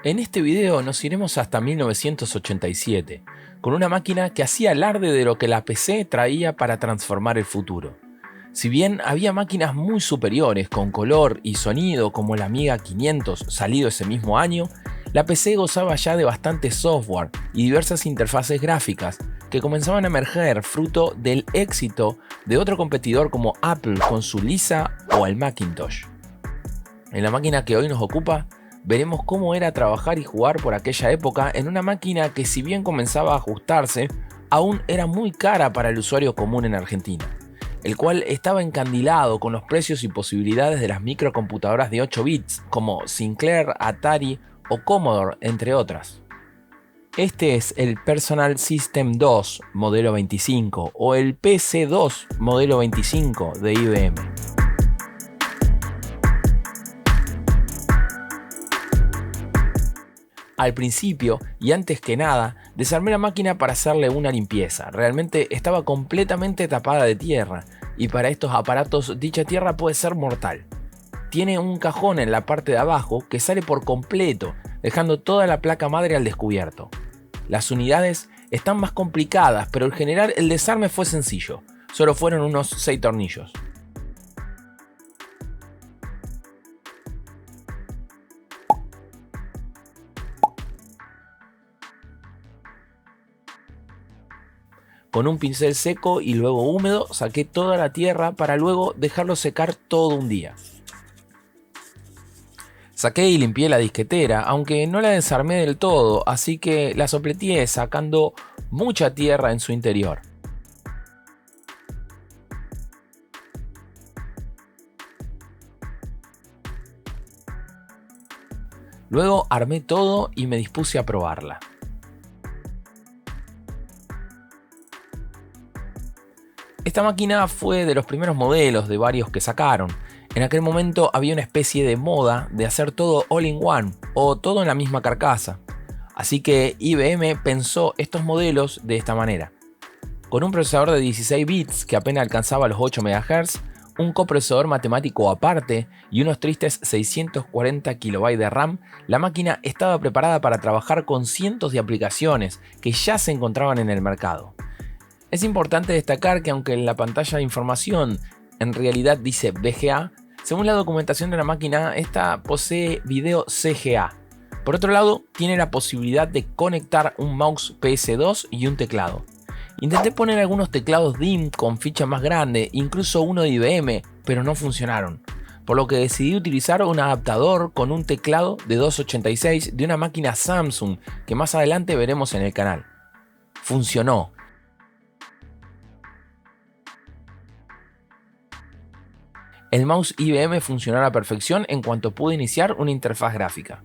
En este video nos iremos hasta 1987, con una máquina que hacía alarde de lo que la PC traía para transformar el futuro. Si bien había máquinas muy superiores con color y sonido como la Amiga 500 salido ese mismo año, la PC gozaba ya de bastante software y diversas interfaces gráficas que comenzaban a emerger fruto del éxito de otro competidor como Apple con su Lisa o el Macintosh. En la máquina que hoy nos ocupa, veremos cómo era trabajar y jugar por aquella época en una máquina que, si bien comenzaba a ajustarse, aún era muy cara para el usuario común en Argentina, el cual estaba encandilado con los precios y posibilidades de las microcomputadoras de 8 bits como Sinclair, Atari o Commodore, entre otras. Este es el Personal System 2 modelo 25 o el PC2 modelo 25 de IBM. Al principio, y antes que nada, desarmé la máquina para hacerle una limpieza. Realmente estaba completamente tapada de tierra, y para estos aparatos dicha tierra puede ser mortal. Tiene un cajón en la parte de abajo que sale por completo, dejando toda la placa madre al descubierto. Las unidades están más complicadas, pero en general el desarme fue sencillo. Solo fueron unos 6 tornillos. Con un pincel seco y luego húmedo saqué toda la tierra para luego dejarlo secar todo un día. Saqué y limpié la disquetera, aunque no la desarmé del todo, así que la sopleteé sacando mucha tierra en su interior. Luego armé todo y me dispuse a probarla. Esta máquina fue de los primeros modelos de varios que sacaron. En aquel momento había una especie de moda de hacer todo all-in-one o todo en la misma carcasa. Así que IBM pensó estos modelos de esta manera. Con un procesador de 16 bits que apenas alcanzaba los 8 MHz, un coprocesador matemático aparte y unos tristes 640 KB de RAM, la máquina estaba preparada para trabajar con cientos de aplicaciones que ya se encontraban en el mercado. Es importante destacar que aunque en la pantalla de información en realidad dice VGA, según la documentación de la máquina, esta posee video CGA. Por otro lado, tiene la posibilidad de conectar un mouse PS2 y un teclado. Intenté poner algunos teclados DIM con ficha más grande, incluso uno de IBM, pero no funcionaron. Por lo que decidí utilizar un adaptador con un teclado de 286 de una máquina Samsung que más adelante veremos en el canal. Funcionó. El mouse IBM funcionó a la perfección en cuanto pude iniciar una interfaz gráfica.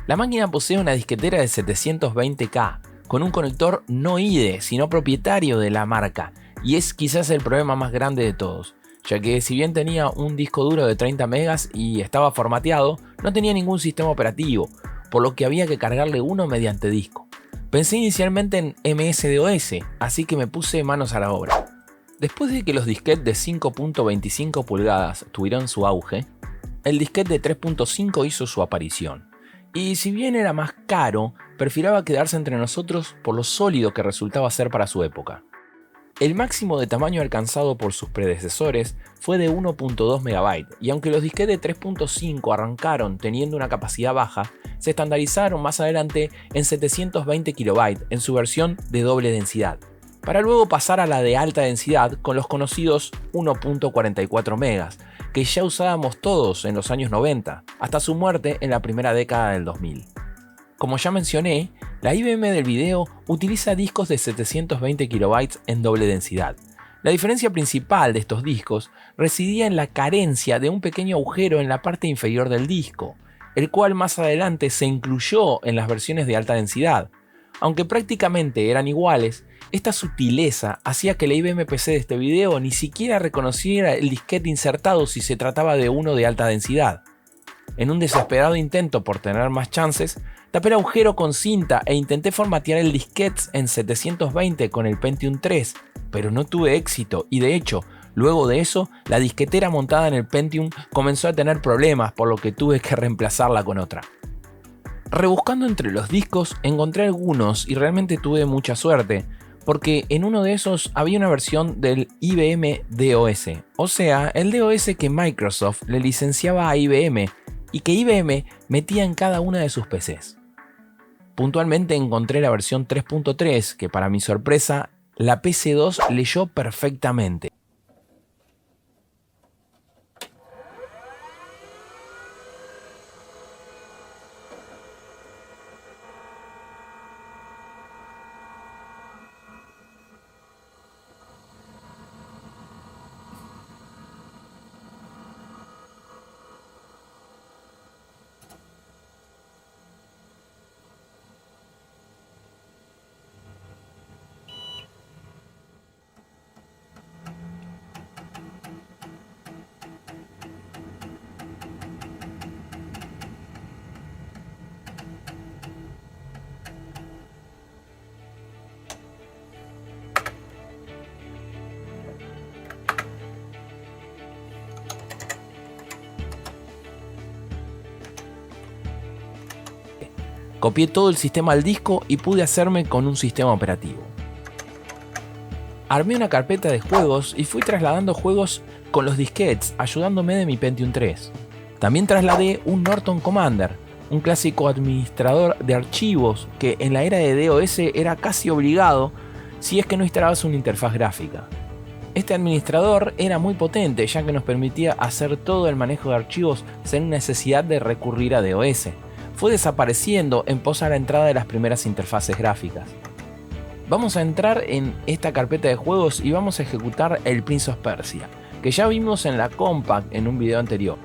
La máquina posee una disquetera de 720K, con un conector no IDE, sino propietario de la marca, y es quizás el problema más grande de todos, ya que si bien tenía un disco duro de 30 megas y estaba formateado, no tenía ningún sistema operativo, por lo que había que cargarle uno mediante disco. Pensé inicialmente en MS-DOS, así que me puse manos a la obra. Después de que los disquetes de 5.25 pulgadas tuvieron su auge, el disquete de 3.5 hizo su aparición. Y si bien era más caro, prefirió quedarse entre nosotros por lo sólido que resultaba ser para su época. El máximo de tamaño alcanzado por sus predecesores fue de 1.2 MB, y aunque los disquetes de 3.5 arrancaron teniendo una capacidad baja, se estandarizaron más adelante en 720 KB en su versión de doble densidad, para luego pasar a la de alta densidad con los conocidos 1.44 MB, que ya usábamos todos en los años 90, hasta su muerte en la primera década del 2000. Como ya mencioné, la IBM del video utiliza discos de 720 KB en doble densidad. La diferencia principal de estos discos residía en la carencia de un pequeño agujero en la parte inferior del disco, el cual más adelante se incluyó en las versiones de alta densidad. Aunque prácticamente eran iguales, esta sutileza hacía que la IBM PC de este video ni siquiera reconociera el disquete insertado si se trataba de uno de alta densidad. En un desesperado intento por tener más chances, Tapé el agujero con cinta e intenté formatear el disquete en 720 con el Pentium 3, pero no tuve éxito y de hecho, luego de eso, la disquetera montada en el Pentium comenzó a tener problemas, por lo que tuve que reemplazarla con otra. Rebuscando entre los discos encontré algunos y realmente tuve mucha suerte, porque en uno de esos había una versión del IBM DOS, o sea, el DOS que Microsoft le licenciaba a IBM y que IBM metía en cada una de sus PCs. Puntualmente encontré la versión 3.3 que para mi sorpresa la PC2 leyó perfectamente. Copié todo el sistema al disco y pude hacerme con un sistema operativo. Armé una carpeta de juegos y fui trasladando juegos con los disquetes, ayudándome de mi Pentium 3. También trasladé un Norton Commander, un clásico administrador de archivos que en la era de DOS era casi obligado si es que no instalabas una interfaz gráfica. Este administrador era muy potente ya que nos permitía hacer todo el manejo de archivos sin necesidad de recurrir a DOS. Fue desapareciendo en pos a la entrada de las primeras interfaces gráficas. Vamos a entrar en esta carpeta de juegos y vamos a ejecutar el Prince of Persia, que ya vimos en la Compact en un video anterior.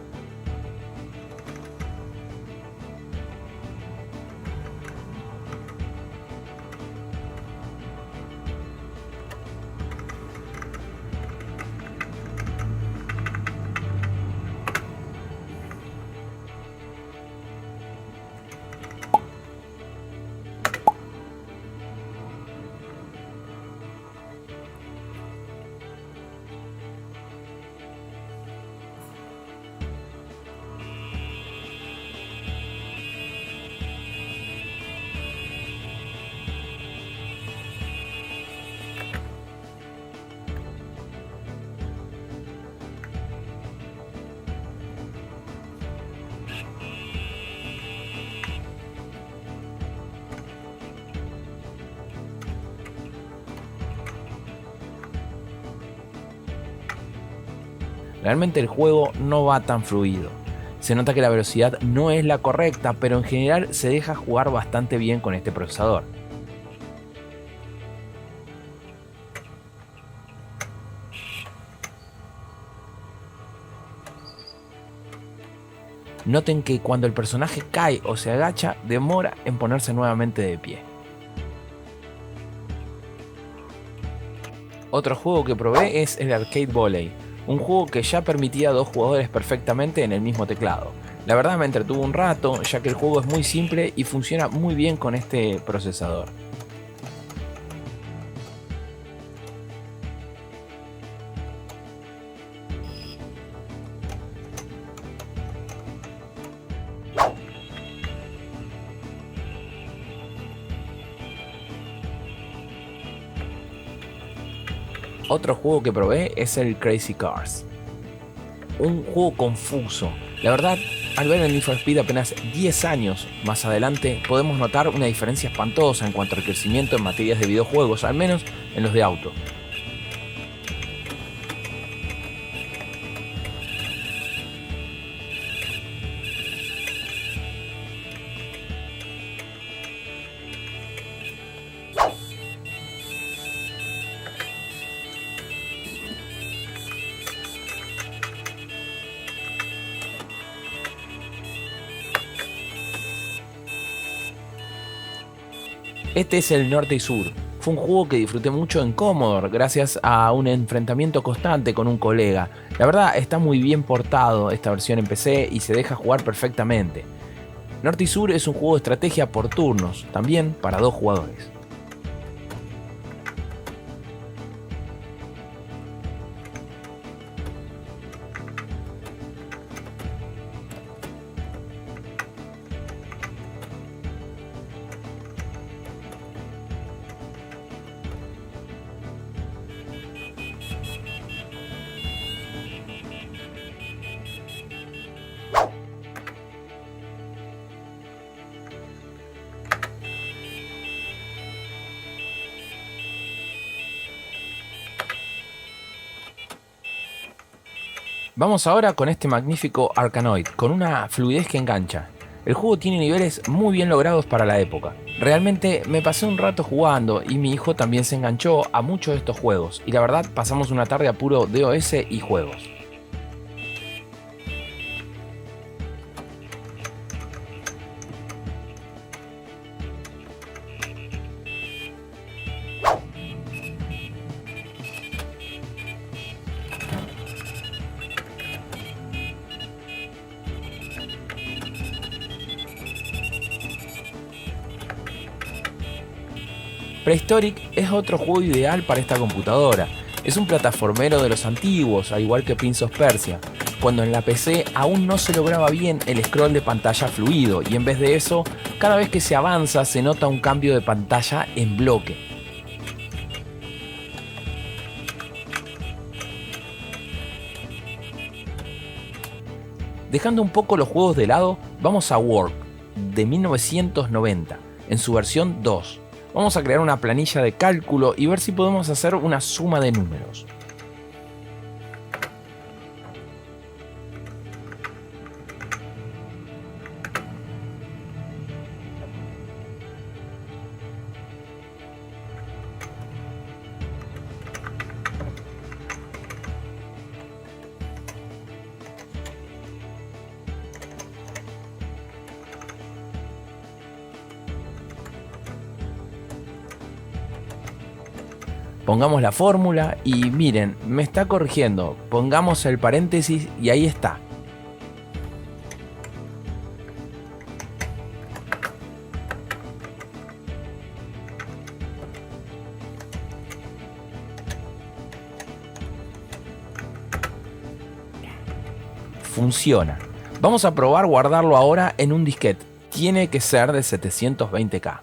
Realmente el juego no va tan fluido. Se nota que la velocidad no es la correcta, pero en general se deja jugar bastante bien con este procesador. Noten que cuando el personaje cae o se agacha, demora en ponerse nuevamente de pie. Otro juego que probé es el Arcade Volley, un juego que ya permitía a 2 jugadores perfectamente en el mismo teclado. La verdad me entretuvo un rato, ya que el juego es muy simple y funciona muy bien con este procesador. Otro juego que probé es el Crazy Cars, un juego confuso. La verdad, al ver el Need for Speed apenas 10 años más adelante, podemos notar una diferencia espantosa en cuanto al crecimiento en materias de videojuegos, al menos en los de auto. Este es el Norte y Sur. Fue un juego que disfruté mucho en Commodore gracias a un enfrentamiento constante con un colega. La verdad está muy bien portado esta versión en PC y se deja jugar perfectamente. Norte y Sur es un juego de estrategia por turnos, también para 2 jugadores. Vamos ahora con este magnífico Arkanoid, con una fluidez que engancha. El juego tiene niveles muy bien logrados para la época. Realmente me pasé un rato jugando y mi hijo también se enganchó a muchos de estos juegos y la verdad pasamos una tarde a puro DOS y juegos. Prehistoric es otro juego ideal para esta computadora. Es un plataformero de los antiguos, al igual que Prince of Persia, cuando en la PC aún no se lograba bien el scroll de pantalla fluido y en vez de eso, cada vez que se avanza se nota un cambio de pantalla en bloque. Dejando un poco los juegos de lado, vamos a Work, de 1990, en su versión 2. Vamos a crear una planilla de cálculo y ver si podemos hacer una suma de números. Pongamos la fórmula y miren, me está corrigiendo. Pongamos el paréntesis y ahí está. Funciona. Vamos a probar guardarlo ahora en un disquete. Tiene que ser de 720K.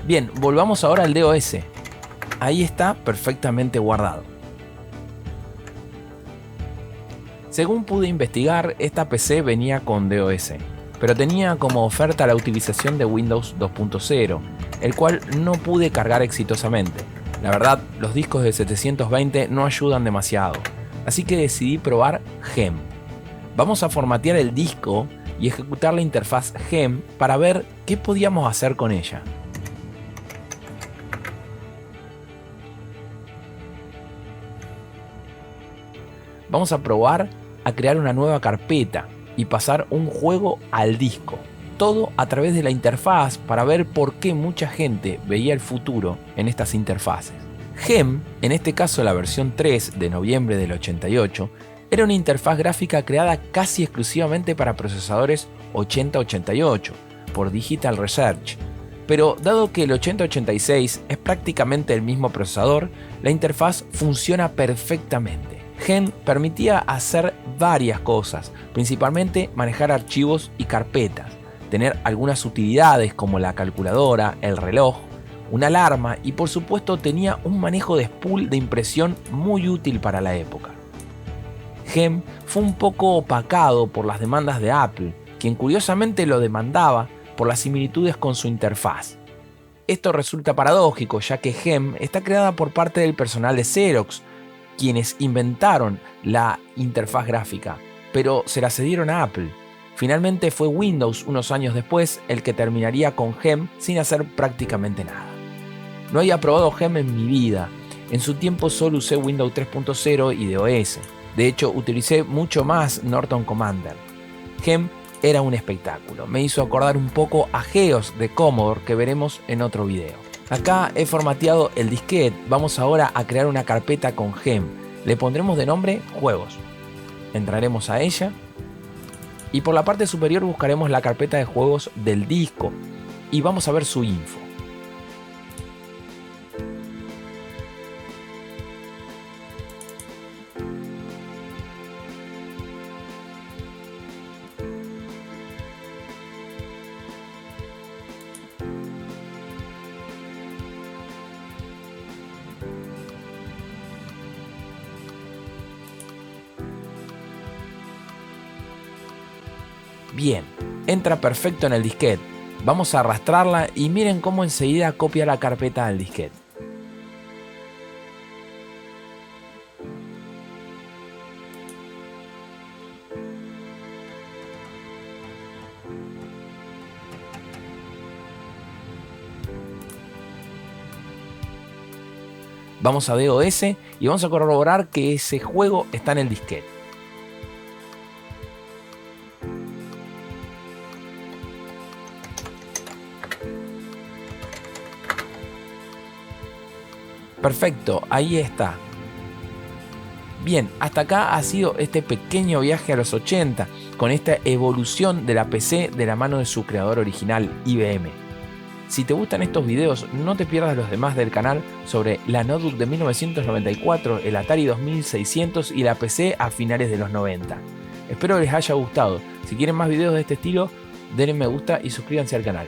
Bien, volvamos ahora al DOS. Ahí está perfectamente guardado. Según pude investigar, esta PC venía con DOS, pero tenía como oferta la utilización de Windows 2.0, el cual no pude cargar exitosamente. La verdad, los discos de 720 no ayudan demasiado, así que decidí probar GEM. Vamos a formatear el disco y ejecutar la interfaz GEM para ver qué podíamos hacer con ella. Vamos a probar a crear una nueva carpeta y pasar un juego al disco. Todo a través de la interfaz para ver por qué mucha gente veía el futuro en estas interfaces. GEM, en este caso la versión 3 de noviembre del 88, era una interfaz gráfica creada casi exclusivamente para procesadores 8088 por Digital Research. Pero dado que el 8086 es prácticamente el mismo procesador, la interfaz funciona perfectamente. GEM permitía hacer varias cosas, principalmente manejar archivos y carpetas, tener algunas utilidades como la calculadora, el reloj, una alarma y por supuesto tenía un manejo de spool de impresión muy útil para la época. GEM fue un poco opacado por las demandas de Apple, quien curiosamente lo demandaba por las similitudes con su interfaz. Esto resulta paradójico, ya que GEM está creada por parte del personal de Xerox, quienes inventaron la interfaz gráfica, pero se la cedieron a Apple. Finalmente fue Windows unos años después el que terminaría con GEM sin hacer prácticamente nada. No había probado GEM en mi vida. En su tiempo solo usé Windows 3.0 y DOS. De hecho, utilicé mucho más Norton Commander. GEM era un espectáculo. Me hizo acordar un poco a Geos de Commodore, que veremos en otro video. Acá he formateado el disquete. Vamos ahora a crear una carpeta con GEM. Le pondremos de nombre Juegos. Entraremos a ella y por la parte superior buscaremos la carpeta de juegos del disco y vamos a ver su info. Bien, entra perfecto en el disquete. Vamos a arrastrarla y miren cómo enseguida copia la carpeta del disquete. Vamos a DOS y vamos a corroborar que ese juego está en el disquete. Perfecto, ahí está. Bien, hasta acá ha sido este pequeño viaje a los 80 con esta evolución de la PC de la mano de su creador original, IBM. Si te gustan estos videos, no te pierdas los demás del canal sobre la notebook de 1994, el Atari 2600 y la PC a finales de los 90. Espero les haya gustado. Si quieren más videos de este estilo, denle me gusta y suscríbanse al canal.